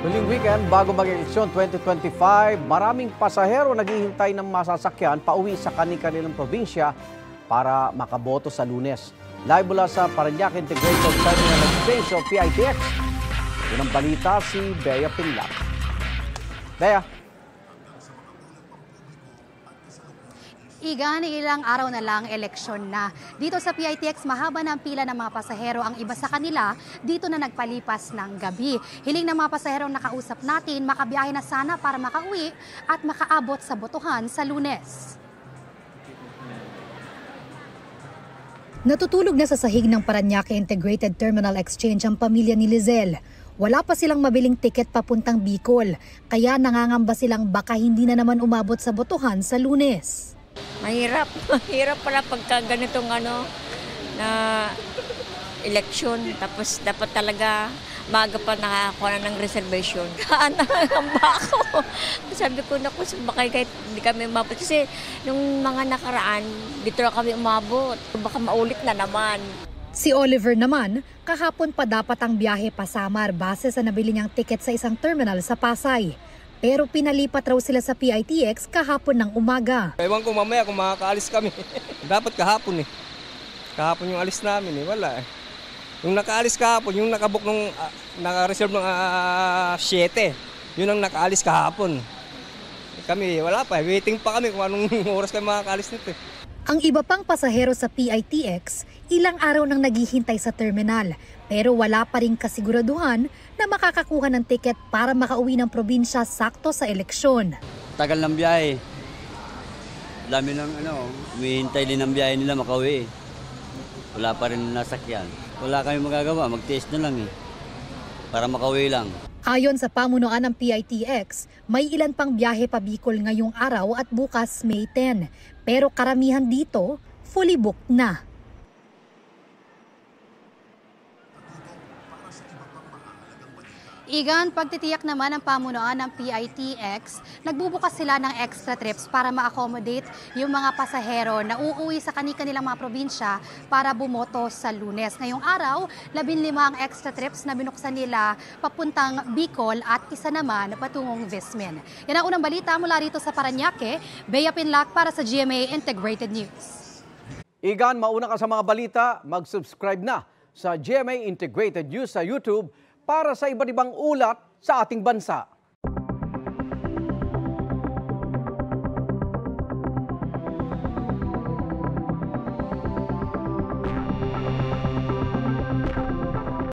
Huling weekend bago mag-eleksyon 2025, maraming pasahero naghihintay ng masasakyan pauwi sa kanilang probinsya para makaboto sa Lunes. Live mula sa Parañaque Integrated Terminal Exchange o PITX. Unang balita si Bea Pinlac. Bea. Igan, ilang araw na lang eleksyon na. Dito sa PITX, mahaba na ang pila ng mga pasahero. Ang iba sa kanila, dito na nagpalipas ng gabi. Hiling ng mga pasaherong nakausap natin, makabiyahe na sana para makauwi at makaabot sa botohan sa Lunes. Natutulog na sa sahig ng Parañaque Integrated Terminal Exchange ang pamilya ni Lizelle. Wala pa silang mabiling tiket papuntang Bicol, kaya nangangamba silang baka hindi na naman umabot sa botohan sa Lunes. Mahirap pala pagka ganitong na eleksyon. Tapos dapat talaga maaga pa nakakuha na ng reservation. Nangangamba ako. Sabi ko, naku, baka kahit hindi kami umabot. Kasi nung mga nakaraan, dito na kami umabot. Baka maulit na naman. Si Oliver naman, kahapon pa dapat ang biyahe pa Samar base sa nabili niyang tiket sa isang terminal sa Pasay. Pero pinalipat raw sila sa PITX kahapon ng umaga. Ewan ko mamaya kung makakaalis kami. Dapat kahapon eh. Kahapon yung alis namin eh, wala eh. Yung nakaalis kahapon, yung nakabook nung naka-reserve ng 7, yun ang nakaalis kahapon. Kami wala pa, waiting pa kami kung anong oras kami makakaalis nito eh. Ang iba pang pasahero sa PITX, ilang araw nang naghihintay sa terminal. Pero wala pa rin kasiguraduhan na makakakuha ng tiket para makauwi ng probinsya sakto sa eleksyon. Tagal ng biyahe. Dami ng umihintay din ng biyahe nila makauwi. Wala pa rin nasakyan. Wala kami magagawa, mag-tiis na lang para makauwi lang. Ayon sa pamunuan ng PITX, may ilan pang biyahe pa Bicol ngayong araw at bukas May 10. Pero karamihan dito, fully booked na. Igan, pagtitiyak naman ng pamunuan ng PITX, nagbubukas sila ng extra trips para ma-accommodate yung mga pasahero na uuwi sa kanilang mga probinsya para bumoto sa Lunes. Ngayong araw, 15 ang extra trips na binuksan nila papuntang Bicol at isa naman patungong Vismin. Yan ang unang balita mula rito sa Parañaque. Bea Pinlac para sa GMA Integrated News. Igan, mauna ka sa mga balita, mag-subscribe na sa GMA Integrated News sa YouTube para sa iba't ibang ulat sa ating bansa.